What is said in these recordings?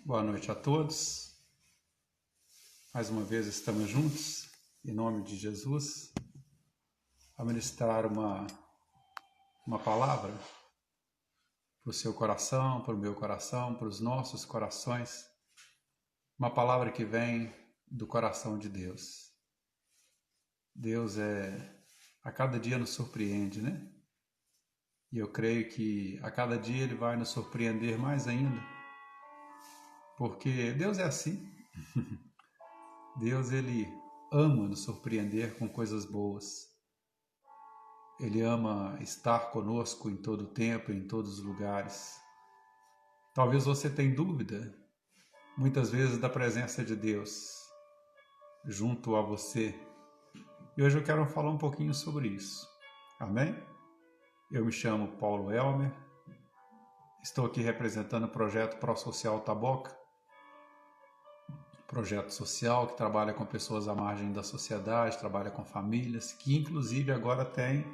Boa noite a todos. Mais uma vez estamos juntos, em nome de Jesus, a ministrar uma palavra para o seu coração, para o meu coração, para os nossos corações. Uma palavra que vem do coração de Deus. Deus a cada dia nos surpreende, né? E eu creio que a cada dia Ele vai nos surpreender mais ainda, porque Deus é assim. Deus, Ele ama nos surpreender com coisas boas. Ele ama estar conosco em todo o tempo, em todos os lugares. Talvez você tenha dúvida, muitas vezes, da presença de Deus junto a você. E hoje eu quero falar um pouquinho sobre isso. Amém? Eu me chamo Paulo Elmer, estou aqui representando o projeto ProSocial Taboca, projeto social que trabalha com pessoas à margem da sociedade, trabalha com famílias, que inclusive agora tem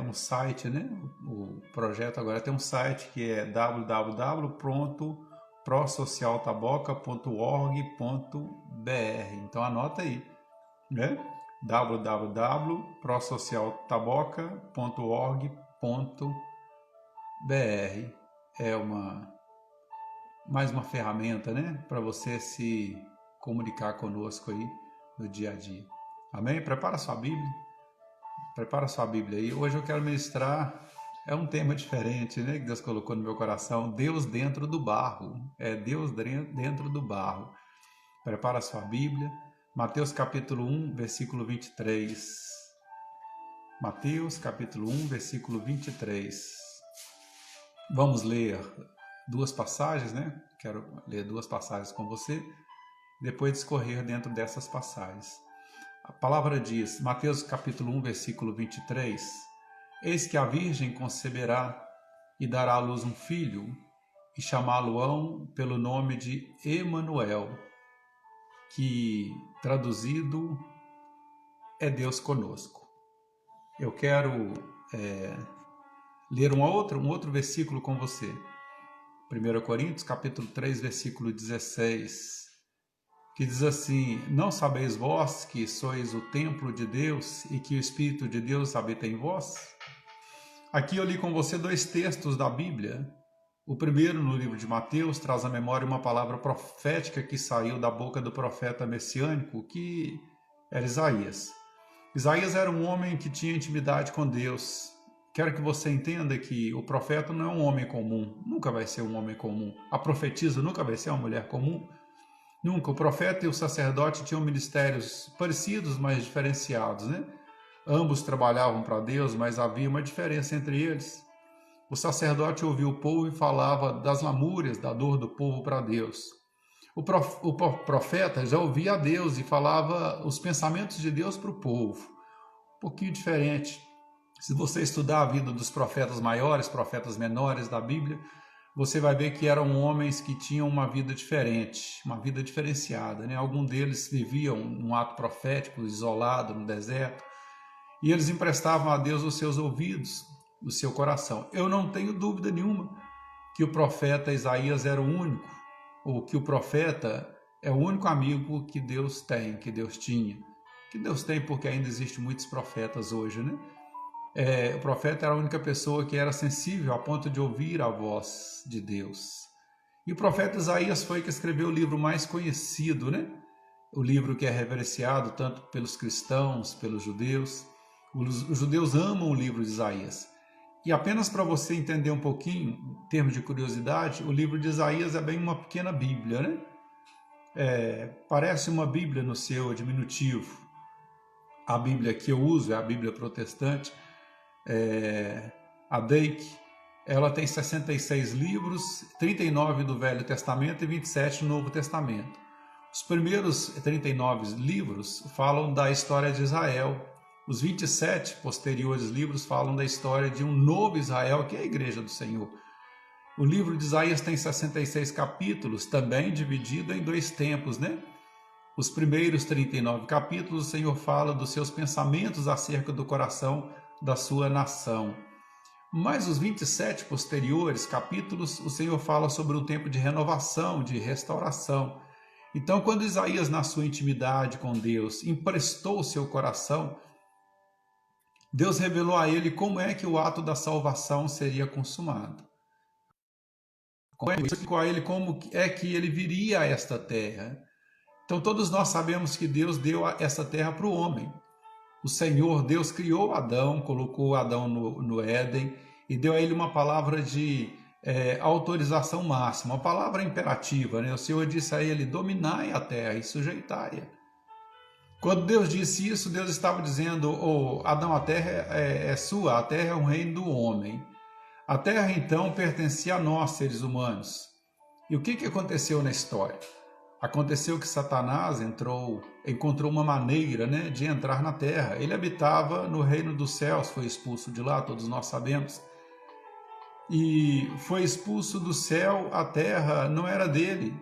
um site, né? O projeto agora tem um site que é www.prosocialtaboca.org.br. Então anota aí, né? www.prosocialtaboca.org.br. É mais uma ferramenta, né, para você se comunicar conosco aí no dia a dia. Amém? Prepara sua Bíblia aí. Hoje eu quero ministrar, um tema diferente, né, que Deus colocou no meu coração. Deus dentro do barro. Deus dentro do barro. Prepara sua Bíblia. Mateus capítulo 1, versículo 23. Mateus capítulo 1, versículo 23. Vamos ler duas passagens, né? Quero ler duas passagens com você, depois discorrer dentro dessas passagens. A palavra diz, Mateus capítulo 1, versículo 23, Eis que a Virgem conceberá e dará à luz um filho, e chamá-lo-ão pelo nome de Emanuel, que traduzido é Deus conosco. Eu quero ler um outro versículo com você. 1 Coríntios capítulo 3, versículo 16, que diz assim, Não sabeis vós que sois o templo de Deus e que o Espírito de Deus habita em vós? Aqui eu li com você dois textos da Bíblia. O primeiro, no livro de Mateus, traz à memória uma palavra profética que saiu da boca do profeta messiânico, que era Isaías. Isaías era um homem que tinha intimidade com Deus. Quero que você entenda que o profeta não é um homem comum, nunca vai ser um homem comum. A profetisa nunca vai ser uma mulher comum. Nunca. O profeta e o sacerdote tinham ministérios parecidos, mas diferenciados, né? Ambos trabalhavam para Deus, mas havia uma diferença entre eles. O sacerdote ouvia o povo e falava das lamúrias, da dor do povo para Deus. O profeta já ouvia a Deus e falava os pensamentos de Deus para o povo. Um pouquinho diferente. Se você estudar a vida dos profetas maiores, profetas menores da Bíblia, você vai ver que eram homens que tinham uma vida diferente, uma vida diferenciada, né? Alguns deles viviam num ato profético, isolado no deserto, e eles emprestavam a Deus os seus ouvidos, o seu coração. Eu não tenho dúvida nenhuma que o profeta Isaías era o único, ou que o profeta é o único amigo que Deus tem, que Deus tinha. Que Deus tem porque ainda existem muitos profetas hoje, né? O profeta era a única pessoa que era sensível a ponto de ouvir a voz de Deus. E o profeta Isaías foi que escreveu o livro mais conhecido, né? O livro que é reverenciado tanto pelos cristãos, pelos judeus. Os judeus amam o livro de Isaías. E apenas para você entender um pouquinho, em termos de curiosidade, o livro de Isaías é bem uma pequena Bíblia, né? Parece uma Bíblia no seu diminutivo. A Bíblia que eu uso é a Bíblia protestante, a Deik, ela tem 66 livros, 39 do Velho Testamento e 27 do Novo Testamento. Os primeiros 39 livros falam da história de Israel. Os 27 posteriores livros falam da história de um novo Israel, que é a Igreja do Senhor. O livro de Isaías tem 66 capítulos, também dividido em dois tempos, né? Os primeiros 39 capítulos, o Senhor fala dos seus pensamentos acerca do coração da sua nação. Mas os 27 posteriores capítulos, o Senhor fala sobre um tempo de renovação, de restauração. Então, quando Isaías, na sua intimidade com Deus, emprestou o seu coração, Deus revelou a ele como é que o ato da salvação seria consumado. Explicou a ele como é que ele viria a esta terra. Então, todos nós sabemos que Deus deu essa terra para o homem. O Senhor, Deus, criou Adão, colocou Adão no Éden e deu a ele uma palavra de autorização máxima, uma palavra imperativa, né? O Senhor disse a ele: dominai a terra e sujeitai-a. Quando Deus disse isso, Deus estava dizendo: Adão, a terra é sua, a terra é um reino do homem. A terra, então, pertencia a nós, seres humanos. E o que aconteceu na história? Aconteceu que Satanás encontrou uma maneira, né, de entrar na terra. Ele habitava no reino dos céus, foi expulso de lá, todos nós sabemos. E foi expulso do céu, a terra não era dele.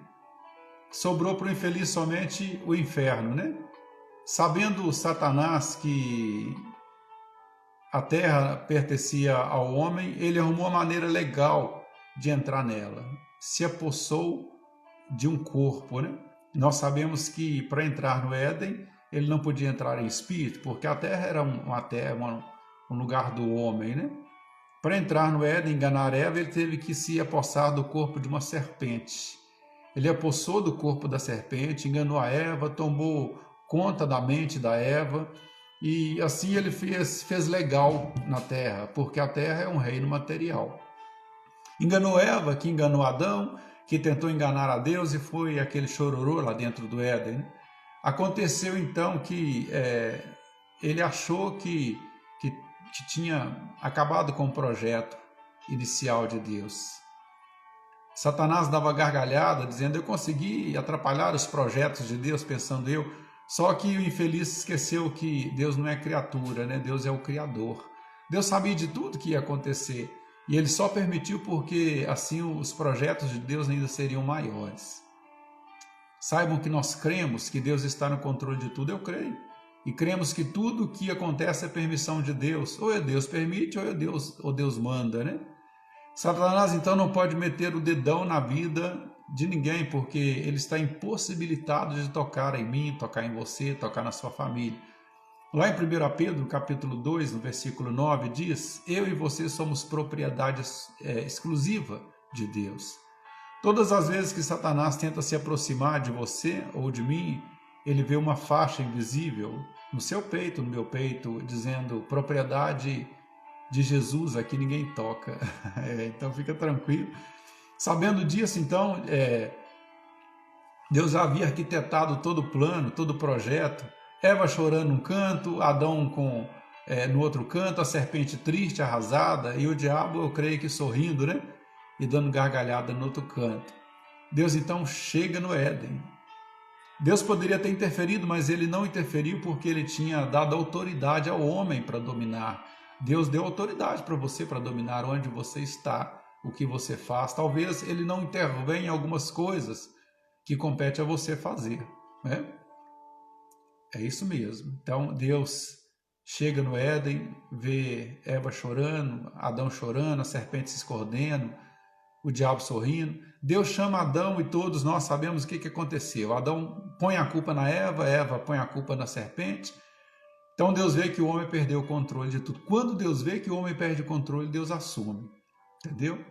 Sobrou para o infeliz somente o inferno, né? Sabendo Satanás que a terra pertencia ao homem, ele arrumou uma maneira legal de entrar nela. Se apossou de um corpo, né? Nós sabemos que para entrar no Éden, ele não podia entrar em espírito, porque a terra era um lugar do homem, né? Para entrar no Éden, enganar Eva, ele teve que se apossar do corpo de uma serpente. Ele apossou do corpo da serpente, enganou a Eva, tomou conta da mente da Eva, e assim ele fez legal na terra, porque a terra é um reino material. Enganou Eva, que enganou Adão, que tentou enganar a Deus, e foi aquele chororô lá dentro do Éden. Aconteceu então que ele achou que tinha acabado com o projeto inicial de Deus. Satanás dava gargalhada, dizendo: eu consegui atrapalhar os projetos de Deus, pensando eu. Só que o infeliz esqueceu que Deus não é criatura, né? Deus é o Criador. Deus sabia de tudo que ia acontecer, e ele só permitiu porque assim os projetos de Deus ainda seriam maiores. Saibam que nós cremos que Deus está no controle de tudo, eu creio. E cremos que tudo o que acontece é permissão de Deus. Ou Deus permite, ou Deus manda, né? Satanás então não pode meter o dedão na vida de ninguém, porque ele está impossibilitado de tocar em mim, tocar em você, tocar na sua família. Lá em 1 Pedro, capítulo 2, no versículo 9, diz: eu e você somos propriedade exclusiva de Deus. Todas as vezes que Satanás tenta se aproximar de você ou de mim, ele vê uma faixa invisível no seu peito, no meu peito, dizendo: propriedade de Jesus, aqui ninguém toca. Então fica tranquilo. Sabendo disso, então, Deus já havia arquitetado todo o plano, todo o projeto. Eva chorando num canto, Adão no outro canto, a serpente triste, arrasada, e o diabo, eu creio que sorrindo, né? E dando gargalhada no outro canto. Deus então chega no Éden. Deus poderia ter interferido, mas ele não interferiu porque ele tinha dado autoridade ao homem para dominar. Deus deu autoridade para você para dominar onde você está, o que você faz. Talvez ele não intervenha em algumas coisas que compete a você fazer, né? É isso mesmo. Então Deus chega no Éden, vê Eva chorando, Adão chorando, a serpente se escondendo, o diabo sorrindo. Deus chama Adão e todos nós sabemos o que aconteceu. Adão põe a culpa na Eva, Eva põe a culpa na serpente. Então Deus vê que o homem perdeu o controle de tudo. Quando Deus vê que o homem perde o controle, Deus assume. Entendeu?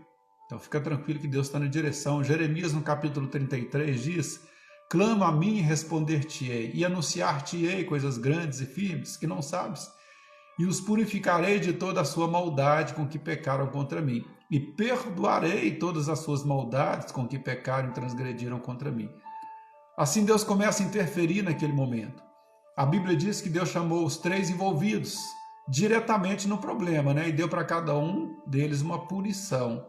Então fica tranquilo que Deus está na direção. Jeremias, no capítulo 33, diz: clama a mim e responder-te-ei, e anunciar-te-ei coisas grandes e firmes que não sabes, e os purificarei de toda a sua maldade com que pecaram contra mim, e perdoarei todas as suas maldades com que pecaram e transgrediram contra mim. Assim Deus começa a interferir naquele momento. A Bíblia diz que Deus chamou os três envolvidos diretamente no problema, né? E deu para cada um deles uma punição.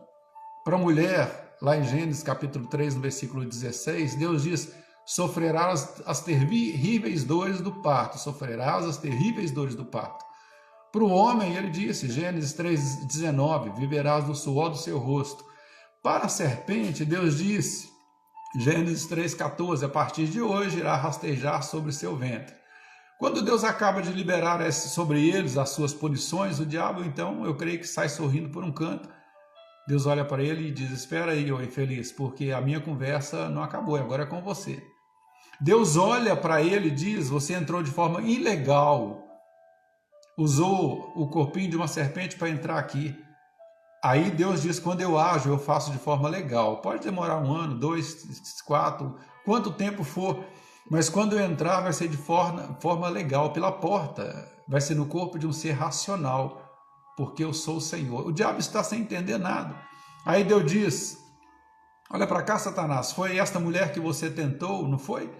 Para a mulher, lá em Gênesis capítulo 3, no versículo 16, Deus diz: sofrerás as terríveis dores do parto, sofrerás as terríveis dores do parto. Para o homem, ele disse, Gênesis 3,19, viverás do suor do seu rosto. Para a serpente, Deus disse, Gênesis 3,14, a partir de hoje irá rastejar sobre seu ventre. Quando Deus acaba de liberar sobre eles as suas punições, o diabo, então, eu creio que sai sorrindo por um canto. Deus olha para ele e diz: espera aí, ô infeliz, porque a minha conversa não acabou, agora é com você. Deus olha para ele e diz: você entrou de forma ilegal, usou o corpinho de uma serpente para entrar aqui. Aí Deus diz: quando eu ajo, eu faço de forma legal. Pode demorar 1 ano, 2, 4, quanto tempo for, mas quando eu entrar vai ser de forma legal, pela porta, vai ser no corpo de um ser racional, porque eu sou o Senhor. O diabo está sem entender nada. Aí Deus diz: olha para cá, Satanás, foi esta mulher que você tentou, não foi?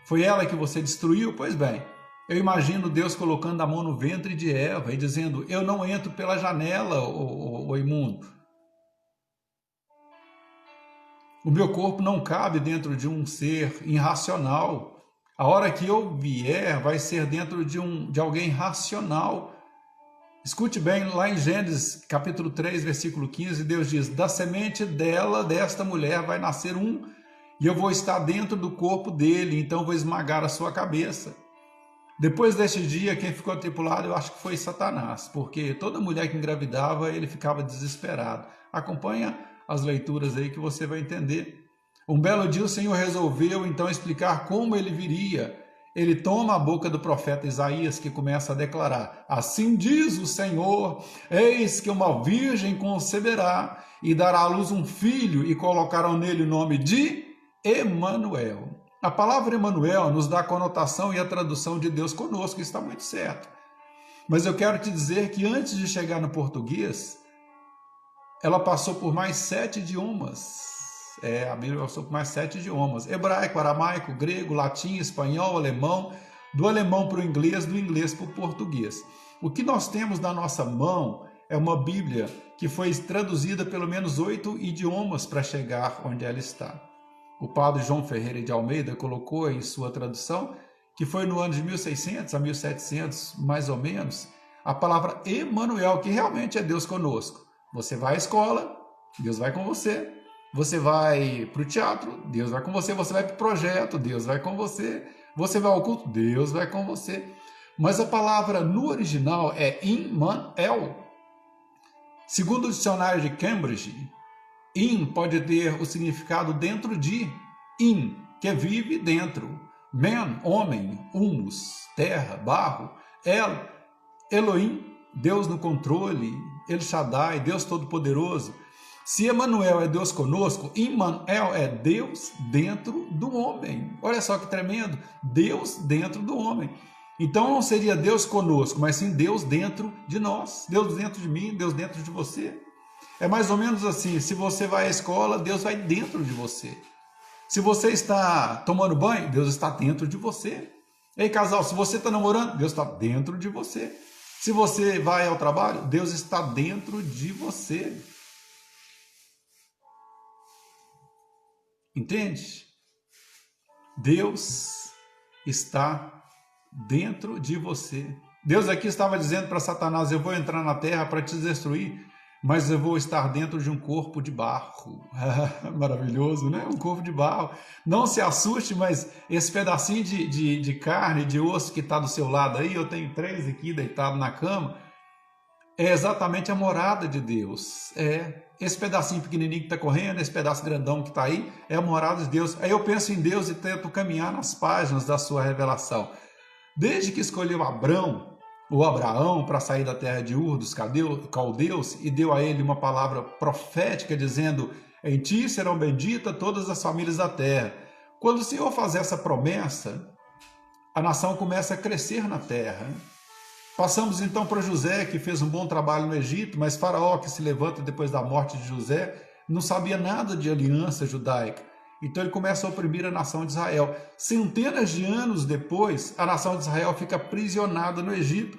Foi ela que você destruiu? Pois bem, eu imagino Deus colocando a mão no ventre de Eva e dizendo: eu não entro pela janela, ô imundo. O meu corpo não cabe dentro de um ser irracional. A hora que eu vier vai ser dentro de alguém racional. Escute bem, lá em Gênesis capítulo 3, versículo 15, Deus diz: da semente dela, desta mulher, vai nascer um, e eu vou estar dentro do corpo dele, então vou esmagar a sua cabeça. Depois deste dia, quem ficou tripulado, eu acho que foi Satanás, porque toda mulher que engravidava, ele ficava desesperado. Acompanha as leituras aí que você vai entender. Um belo dia o Senhor resolveu então explicar como ele viria. Ele toma a boca do profeta Isaías, que começa a declarar: assim diz o Senhor, eis que uma virgem conceberá e dará à luz um filho, e colocarão nele o nome de Emanuel. A palavra Emanuel nos dá a conotação e a tradução de Deus conosco, está muito certo. Mas eu quero te dizer que antes de chegar no português, ela passou por mais 7 idiomas. A Bíblia passou por mais 7 idiomas: hebraico, aramaico, grego, latim, espanhol, alemão, do alemão para o inglês, do inglês para o português. O que nós temos na nossa mão é uma Bíblia que foi traduzida pelo menos 8 idiomas para chegar onde ela está. O padre João Ferreira de Almeida colocou em sua tradução que foi no ano de 1600 a 1700, mais ou menos, a palavra Emanuel, que realmente é Deus conosco. Você vai à escola, Deus vai com você. Você vai para o teatro, Deus vai com você. Você vai para o projeto, Deus vai com você. Você vai ao culto, Deus vai com você. Mas a palavra no original é Immanuel. Segundo o dicionário de Cambridge, in pode ter o significado dentro de, in, que vive dentro. Man, homem, humus, terra, barro. El, Elohim, Deus no controle. El Shaddai, Deus Todo-Poderoso. Se Emanuel é Deus conosco, Immanuel é Deus dentro do homem. Olha só que tremendo, Deus dentro do homem. Então não seria Deus conosco, mas sim Deus dentro de nós, Deus dentro de mim, Deus dentro de você. É mais ou menos assim: se você vai à escola, Deus vai dentro de você. Se você está tomando banho, Deus está dentro de você. Ei, casal, se você está namorando, Deus está dentro de você. Se você vai ao trabalho, Deus está dentro de você. Entende? Deus está dentro de você. Deus aqui estava dizendo para Satanás: eu vou entrar na terra para te destruir, mas eu vou estar dentro de um corpo de barro. Maravilhoso, né? Um corpo de barro. Não se assuste, mas esse pedacinho de carne, de osso que está do seu lado aí, eu tenho 3 aqui deitado na cama, é exatamente a morada de Deus. Esse pedacinho pequenininho que está correndo, esse pedaço grandão que está aí, é a morada de Deus. Aí eu penso em Deus e tento caminhar nas páginas da sua revelação. Desde que escolheu Abraão para sair da terra de Ur dos caldeus e deu a ele uma palavra profética dizendo: em ti serão benditas todas as famílias da terra. Quando o Senhor faz essa promessa, a nação começa a crescer na terra. Passamos então para José, que fez um bom trabalho no Egito, mas Faraó, que se levanta depois da morte de José, não sabia nada de aliança judaica. Então ele começa a oprimir a nação de Israel. Centenas de anos depois, a nação de Israel fica aprisionada no Egito,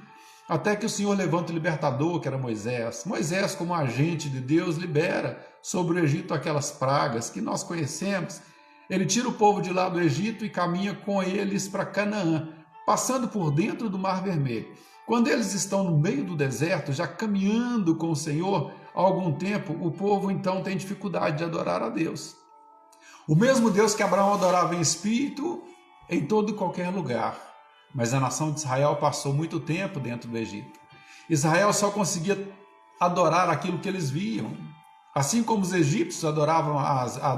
até que o Senhor levanta o libertador, que era Moisés. Moisés, como agente de Deus, libera sobre o Egito aquelas pragas que nós conhecemos. Ele tira o povo de lá do Egito e caminha com eles para Canaã, passando por dentro do Mar Vermelho. Quando eles estão no meio do deserto, já caminhando com o Senhor há algum tempo, o povo então tem dificuldade de adorar a Deus. O mesmo Deus que Abraão adorava em espírito, em todo e qualquer lugar. Mas a nação de Israel passou muito tempo dentro do Egito. Israel só conseguia adorar aquilo que eles viam. Assim como os egípcios adoravam a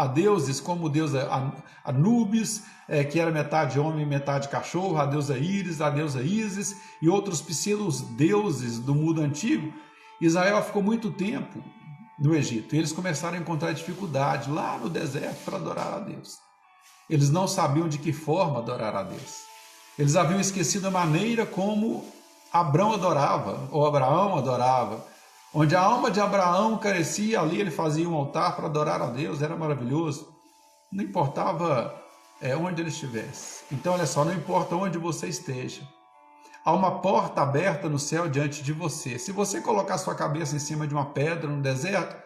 deuses como deusa Anubis, que era metade homem e metade cachorro, a deusa Íris, a deusa Ísis e outros pseudo-deuses do mundo antigo, Israel ficou muito tempo no Egito. E eles começaram a encontrar dificuldade lá no deserto para adorar a Deus. Eles não sabiam de que forma adorar a Deus. Eles haviam esquecido a maneira como Abraão adorava, ou Abraão adorava. Onde a alma de Abraão carecia, ali ele fazia um altar para adorar a Deus, era maravilhoso. Não importava onde ele estivesse. Então, olha só, não importa onde você esteja. Há uma porta aberta no céu diante de você. Se você colocar sua cabeça em cima de uma pedra no deserto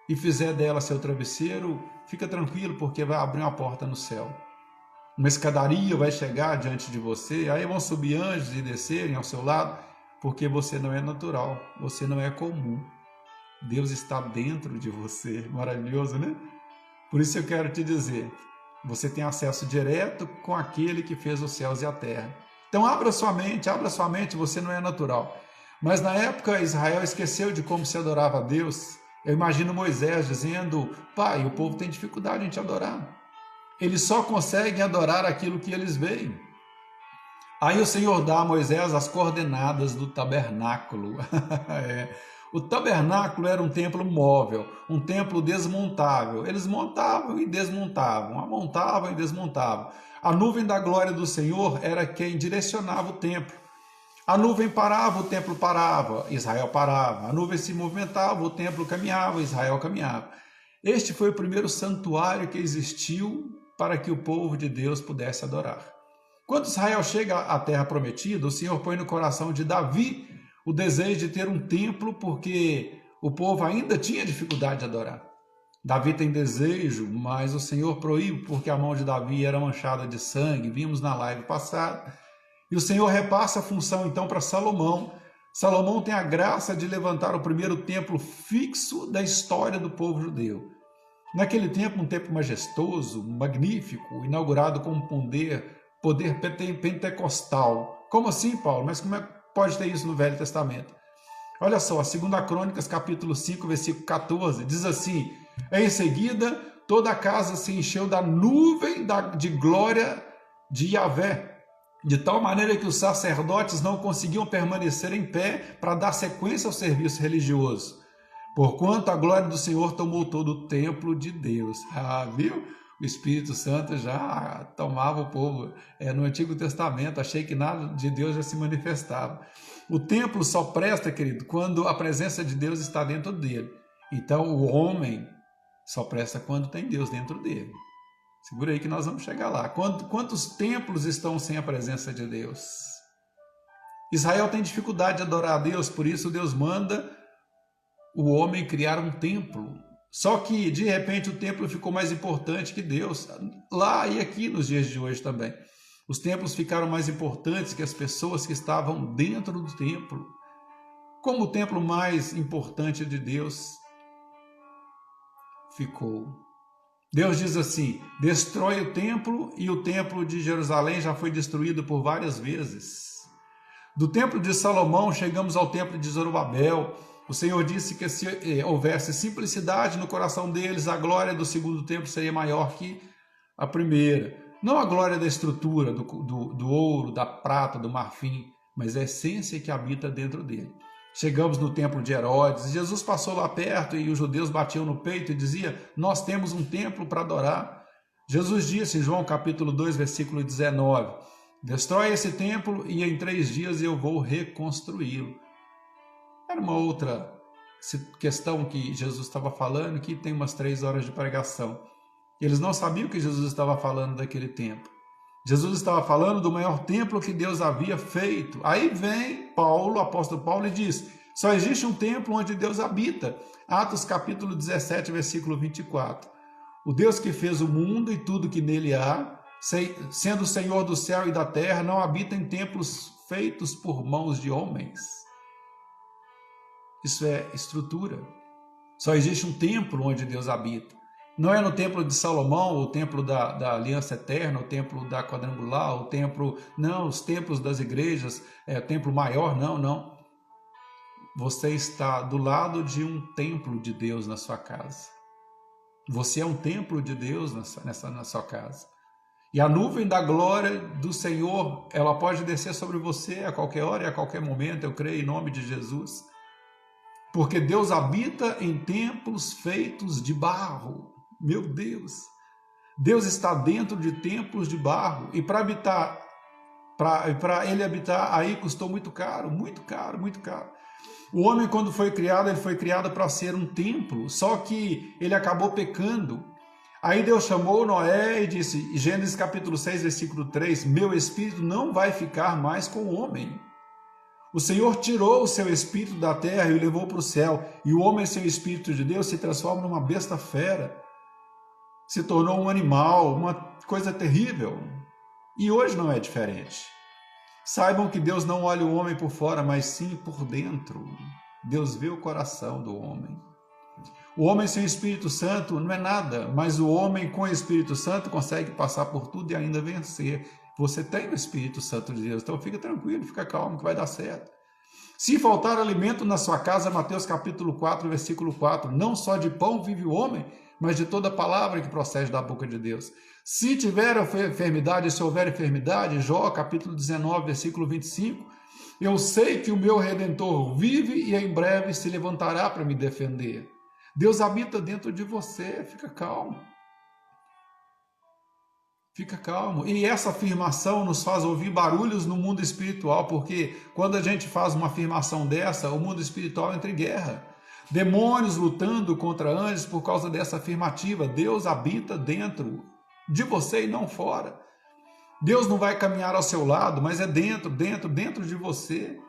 e fizer dela seu travesseiro, fica tranquilo, porque vai abrir uma porta no céu. Uma escadaria vai chegar diante de você, aí vão subir anjos e descerem ao seu lado, porque você não é natural, você não é comum. Deus está dentro de você. Maravilhoso, né? Por isso eu quero te dizer, você tem acesso direto com aquele que fez os céus e a terra. Então abra sua mente, você não é natural. Mas na época Israel esqueceu de como se adorava a Deus. Eu imagino Moisés dizendo: pai, o povo tem dificuldade em te adorar. Eles só conseguem adorar aquilo que eles veem. Aí o Senhor dá a Moisés as coordenadas do tabernáculo. O tabernáculo era um templo móvel, um templo desmontável. Eles montavam e desmontavam, montavam e desmontavam. A nuvem da glória do Senhor era quem direcionava o templo. A nuvem parava, o templo parava, Israel parava. A nuvem se movimentava, o templo caminhava, Israel caminhava. Este foi o primeiro santuário que existiu para que o povo de Deus pudesse adorar. Quando Israel chega à terra prometida, o Senhor põe no coração de Davi o desejo de ter um templo, porque o povo ainda tinha dificuldade de adorar. Davi tem desejo, mas o Senhor proíbe, porque a mão de Davi era manchada de sangue, vimos na live passada. E o Senhor repassa a função então para Salomão. Salomão tem a graça de levantar o primeiro templo fixo da história do povo judeu. Naquele tempo, um templo majestoso, magnífico, inaugurado com um poder pentecostal. Como assim, Paulo? Mas como é que pode ter isso no Velho Testamento? Olha só, 2 Crônicas, capítulo 5, versículo 14, diz assim: em seguida, toda a casa se encheu da nuvem de glória de Yahvé, de tal maneira que os sacerdotes não conseguiam permanecer em pé para dar sequência ao serviço religioso, porquanto a glória do Senhor tomou todo o templo de Deus. Viu? O Espírito Santo já tomava o povo. No Antigo Testamento, achei que nada de Deus já se manifestava. O templo só presta, querido, quando a presença de Deus está dentro dele. Então, o homem só presta quando tem Deus dentro dele. Segura aí que nós vamos chegar lá. Quantos templos estão sem a presença de Deus? Israel tem dificuldade de adorar a Deus, por isso Deus manda o homem criar um templo. Só que, de repente, o templo ficou mais importante que Deus. Lá e aqui nos dias de hoje também. Os templos ficaram mais importantes que as pessoas que estavam dentro do templo. Como o templo mais importante de Deus ficou. Deus diz assim: destrói o templo, e o templo de Jerusalém já foi destruído por várias vezes. Do templo de Salomão chegamos ao templo de Zorobabel. O Senhor disse que se houvesse simplicidade no coração deles, a glória do segundo templo seria maior que a primeira. Não a glória da estrutura, do ouro, da prata, do marfim, mas a essência que habita dentro dele. Chegamos no templo de Herodes, Jesus passou lá perto e os judeus batiam no peito e diziam: nós temos um templo para adorar. Jesus disse em João capítulo 2, versículo 19: destrói esse templo e em 3 dias eu vou reconstruí-lo. Era uma outra questão que Jesus estava falando, que tem umas 3 horas de pregação. Eles não sabiam que Jesus estava falando daquele templo. Jesus estava falando do maior templo que Deus havia feito. Aí vem Paulo, o apóstolo Paulo, e diz: só existe um templo onde Deus habita. Atos capítulo 17, versículo 24. O Deus que fez o mundo e tudo que nele há, sendo o Senhor do céu e da terra, não habita em templos feitos por mãos de homens. Isso é estrutura. Só existe um templo onde Deus habita. Não é no templo de Salomão, o templo da aliança eterna, o templo da quadrangular, o templo... Não, os templos das igrejas, o templo maior, não, não. Você está do lado de um templo de Deus na sua casa. Você é um templo de Deus na sua casa. E a nuvem da glória do Senhor, ela pode descer sobre você a qualquer hora e a qualquer momento, eu creio, em nome de Jesus. Porque Deus habita em templos feitos de barro. Meu Deus! Deus está dentro de templos de barro. E para ele habitar, aí custou muito caro, muito caro, muito caro. O homem, quando foi criado, ele foi criado para ser um templo, só que ele acabou pecando. Aí Deus chamou Noé e disse, Gênesis capítulo 6, versículo 3, meu espírito não vai ficar mais com o homem. O Senhor tirou o seu espírito da terra e o levou para o céu, e o homem, seu espírito de Deus, se transforma numa besta fera, se tornou um animal, uma coisa terrível. E hoje não é diferente. Saibam que Deus não olha o homem por fora, mas sim por dentro. Deus vê o coração do homem. O homem sem o Espírito Santo não é nada, mas o homem com o Espírito Santo consegue passar por tudo e ainda vencer. Você tem o Espírito Santo de Deus, então fica tranquilo, fica calmo que vai dar certo. Se faltar alimento na sua casa, Mateus capítulo 4, versículo 4, não só de pão vive o homem, mas de toda palavra que procede da boca de Deus. Se tiver enfermidade, se houver enfermidade, Jó capítulo 19, versículo 25, eu sei que o meu Redentor vive e em breve se levantará para me defender. Deus habita dentro de você, fica calmo. Fica calmo. E essa afirmação nos faz ouvir barulhos no mundo espiritual, porque quando a gente faz uma afirmação dessa, o mundo espiritual entra em guerra. Demônios lutando contra anjos por causa dessa afirmativa. Deus habita dentro de você e não fora. Deus não vai caminhar ao seu lado, mas é dentro de você.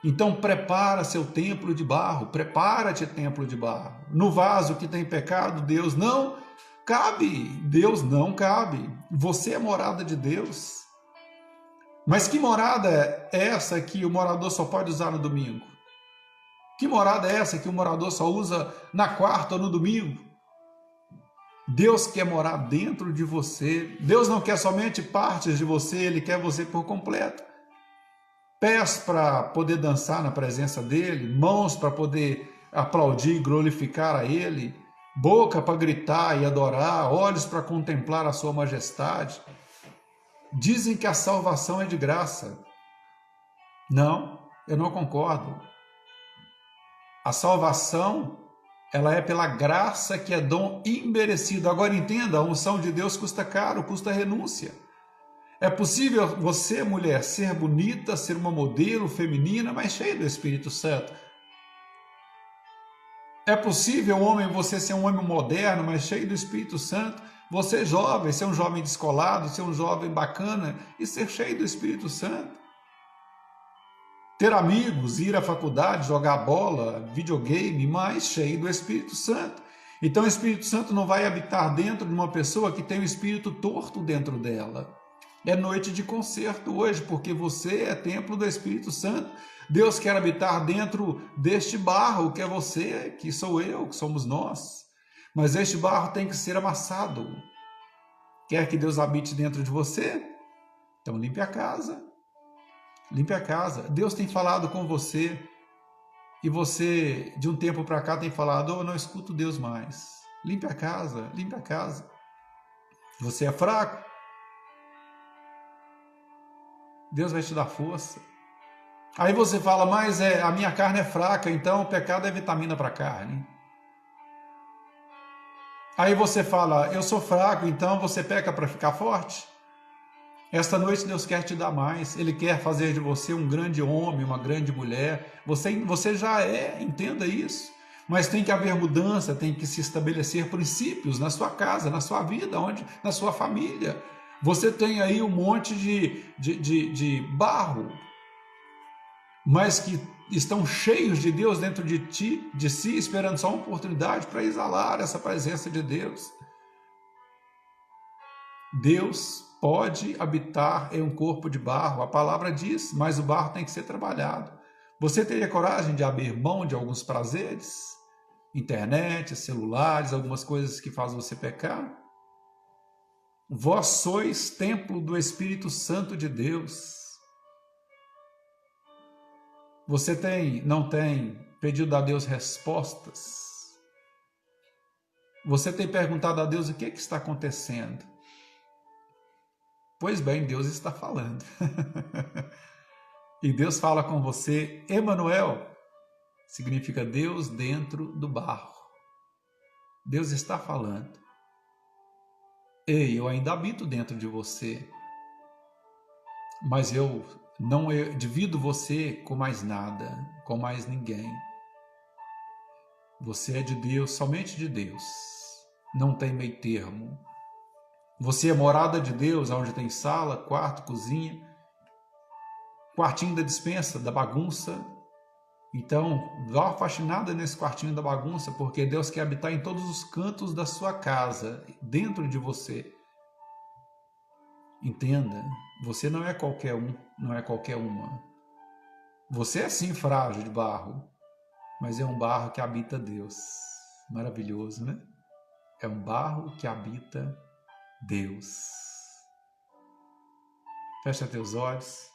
Então prepara seu templo de barro, prepara-te templo de barro. No vaso que tem pecado, Deus não cabe, Deus não cabe. Você é morada de Deus. Mas que morada é essa que o morador só pode usar no domingo? Que morada é essa que o morador só usa na quarta ou no domingo? Deus quer morar dentro de você. Deus não quer somente partes de você, Ele quer você por completo. Pés para poder dançar na presença dEle, mãos para poder aplaudir e glorificar a Ele, boca para gritar e adorar, olhos para contemplar a sua majestade. Dizem que a salvação é de graça. Não, eu não concordo. A salvação, ela é pela graça que é dom imerecido. Agora entenda, a unção de Deus custa caro, custa renúncia. É possível você, mulher, ser bonita, ser uma modelo feminina, mas cheia do Espírito Santo. É possível, homem, você ser um homem moderno, mas cheio do Espírito Santo. Você, jovem, ser um jovem descolado, ser um jovem bacana e ser cheio do Espírito Santo. Ter amigos, ir à faculdade, jogar bola, videogame, mas cheio do Espírito Santo. Então o Espírito Santo não vai habitar dentro de uma pessoa que tem o espírito torto dentro dela. É noite de concerto hoje, porque você é templo do Espírito Santo. Deus quer habitar dentro deste barro, que é você, que sou eu, que somos nós. Mas este barro tem que ser amassado. Quer que Deus habite dentro de você? Então limpe a casa. Limpe a casa. Deus tem falado com você e você, de um tempo para cá, tem falado, eu não escuto Deus mais. Limpe a casa, limpe a casa. Você é fraco? Deus vai te dar força. Aí você fala, mas a minha carne é fraca, então o pecado é vitamina para a carne. Aí você fala, eu sou fraco, então você peca para ficar forte? Esta noite Deus quer te dar mais, Ele quer fazer de você um grande homem, uma grande mulher. Você já é, entenda isso. Mas tem que haver mudança, tem que se estabelecer princípios na sua casa, na sua vida, na sua família. Você tem aí um monte de barro, mas que estão cheios de Deus dentro de si, esperando só uma oportunidade para exalar essa presença de Deus. Deus pode habitar em um corpo de barro, a palavra diz, mas o barro tem que ser trabalhado. Você teria coragem de abrir mão de alguns prazeres? internet, celulares, algumas coisas que fazem você pecar. Vós sois templo do Espírito Santo de Deus. Você não tem pedido a Deus respostas? Você tem perguntado a Deus o que está acontecendo? Pois bem, Deus está falando. E Deus fala com você, Emanuel, significa Deus dentro do barro. Deus está falando. Ei, eu ainda habito dentro de você, mas eu não divido você com mais nada, com mais ninguém. Você é de Deus, somente de Deus. Não tem meio termo. Você é morada de Deus, onde tem sala, quarto, cozinha, quartinho da despensa, da bagunça. Então, dá uma faxinada nesse quartinho da bagunça, porque Deus quer habitar em todos os cantos da sua casa, dentro de você. Entenda, você não é qualquer um, não é qualquer uma. Você é sim frágil de barro, mas é um barro que habita Deus. Maravilhoso, né? É um barro que habita Deus. Fecha teus olhos.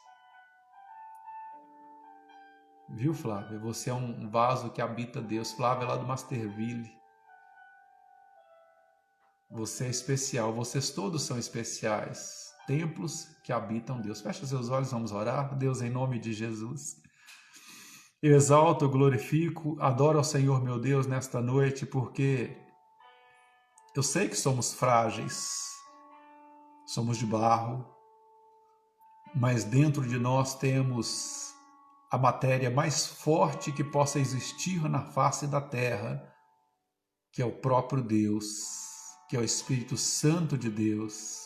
Viu, Flávia? Você é um vaso que habita Deus. Flávia é lá do Masterville. Você é especial. Vocês todos são especiais. Templos que habitam Deus. Fecha seus olhos, vamos orar. Deus, em nome de Jesus. Eu exalto, glorifico, adoro ao Senhor meu Deus nesta noite, porque eu sei que somos frágeis, somos de barro, mas dentro de nós temos a matéria mais forte que possa existir na face da terra, que é o próprio Deus, que é o Espírito Santo de Deus.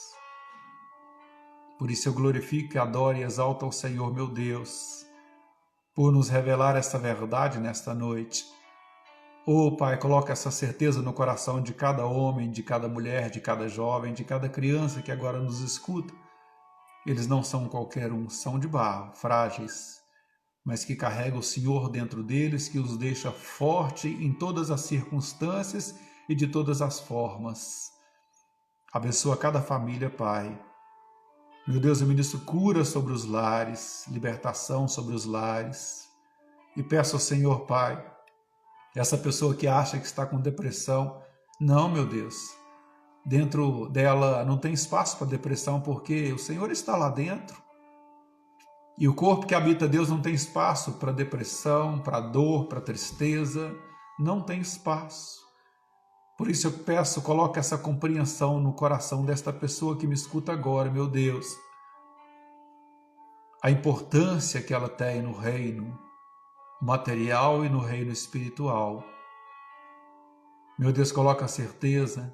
Por isso eu glorifico, adoro e exalto ao Senhor meu Deus, por nos revelar esta verdade nesta noite. Pai, coloca essa certeza no coração de cada homem, de cada mulher, de cada jovem, de cada criança que agora nos escuta. Eles não são qualquer um, são de barro, frágeis, mas que carrega o Senhor dentro deles, que os deixa forte em todas as circunstâncias e de todas as formas. Abençoa cada família, Pai. Meu Deus, eu ministro cura sobre os lares, libertação sobre os lares. E peço ao Senhor, Pai, essa pessoa que acha que está com depressão, não, meu Deus, dentro dela não tem espaço para depressão, porque o Senhor está lá dentro. E o corpo que habita Deus não tem espaço para depressão, para dor, para tristeza, não tem espaço. Por isso eu peço, coloque essa compreensão no coração desta pessoa que me escuta agora, meu Deus. A importância que ela tem no reino material e no reino espiritual. Meu Deus, coloca a certeza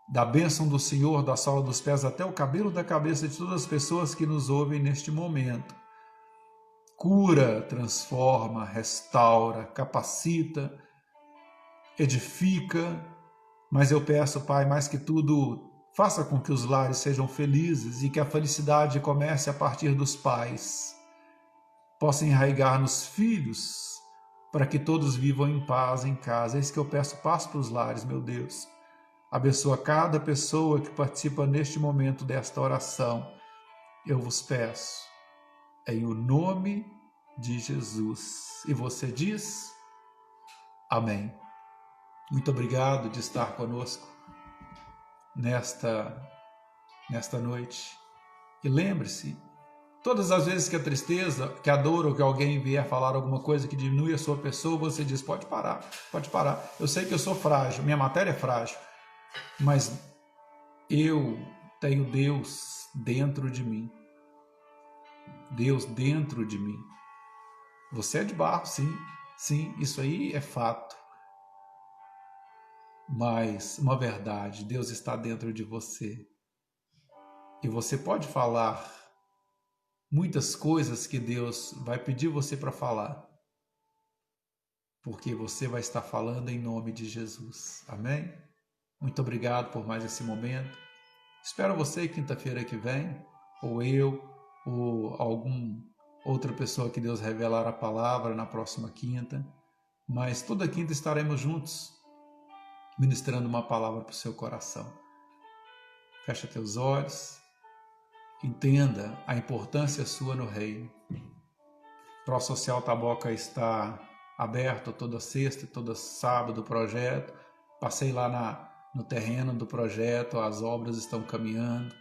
da bênção do Senhor, da sola dos pés até o cabelo da cabeça de todas as pessoas que nos ouvem neste momento. Cura, transforma, restaura, capacita, edifica, mas eu peço, Pai, mais que tudo, faça com que os lares sejam felizes e que a felicidade comece a partir dos pais, possa enraigar nos filhos, para que todos vivam em paz em casa. É isso que eu peço, paz para os lares, meu Deus. Abençoa cada pessoa que participa neste momento desta oração. Eu vos peço, em o nome de Jesus. E você diz, amém. Muito obrigado de estar conosco nesta noite. E lembre-se, todas as vezes que a tristeza, que a dor ou que alguém vier falar alguma coisa que diminui a sua pessoa, você diz, pode parar. Eu sei que eu sou frágil, minha matéria é frágil, mas eu tenho Deus dentro de mim. Deus dentro de mim. Você é de barro, sim, isso aí é fato. Mas uma verdade, Deus está dentro de você. E você pode falar muitas coisas que Deus vai pedir você para falar, porque você vai estar falando em nome de Jesus. Amém? Muito obrigado por mais esse momento. Espero você quinta-feira que vem, ou eu, ou alguma outra pessoa que Deus revelar a palavra na próxima quinta. mas toda quinta estaremos juntos, ministrando uma palavra para o seu coração. Fecha teus olhos, entenda a importância sua no reino. O ProSocial Taboca está aberto toda sexta e todo sábado o projeto. Passei lá no terreno do projeto, as obras estão caminhando.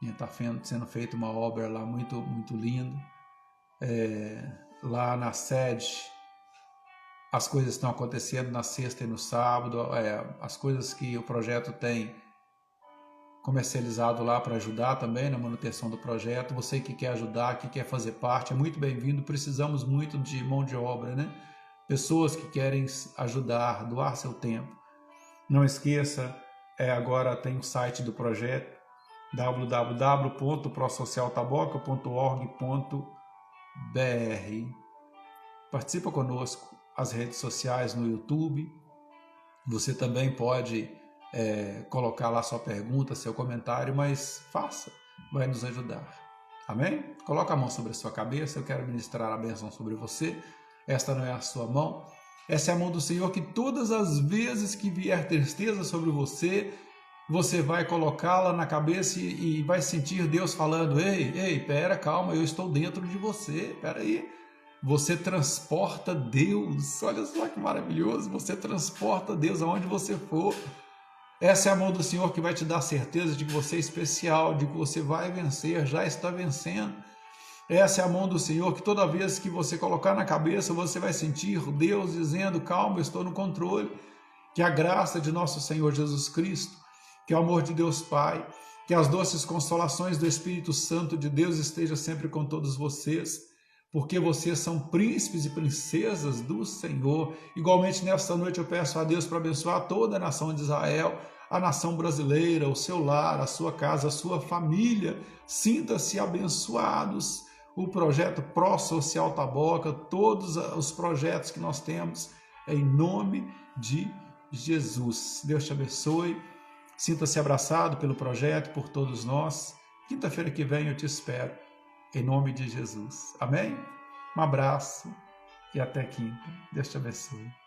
Está sendo feita uma obra lá muito, muito linda. Lá na sede, as coisas estão acontecendo na sexta e no sábado. As coisas que o projeto tem comercializado lá para ajudar também na manutenção do projeto. Você que quer ajudar, que quer fazer parte, é muito bem-vindo. Precisamos muito de mão de obra, né? Pessoas que querem ajudar, doar seu tempo. Não esqueça, agora tem o site do projeto, www.prosocialtaboca.org.br. Participa conosco, as redes sociais no YouTube. Você também pode colocar lá sua pergunta, seu comentário, mas faça, vai nos ajudar. Amém? Coloca a mão sobre a sua cabeça, eu quero ministrar a bênção sobre você. Esta não é a sua mão, essa é a mão do Senhor, que todas as vezes que vier tristeza sobre você, você vai colocá-la na cabeça e vai sentir Deus falando: ei, pera, calma, eu estou dentro de você, pera aí. Você transporta Deus, olha só que maravilhoso, você transporta Deus aonde você for. Essa é a mão do Senhor que vai te dar certeza de que você é especial, de que você vai vencer, já está vencendo. Essa é a mão do Senhor que toda vez que você colocar na cabeça, você vai sentir Deus dizendo: calma, eu estou no controle. Que a graça de nosso Senhor Jesus Cristo, que o amor de Deus Pai, que as doces consolações do Espírito Santo de Deus esteja sempre com todos vocês, porque vocês são príncipes e princesas do Senhor. Igualmente, nesta noite eu peço a Deus para abençoar toda a nação de Israel, a nação brasileira, o seu lar, a sua casa, a sua família. Sinta-se abençoados. O projeto ProSocial Taboca, todos os projetos que nós temos, em nome de Jesus. Deus te abençoe. Sinta-se abraçado pelo projeto, por todos nós. Quinta-feira que vem eu te espero, em nome de Jesus. Amém? Um abraço e até quinta. Deus te abençoe.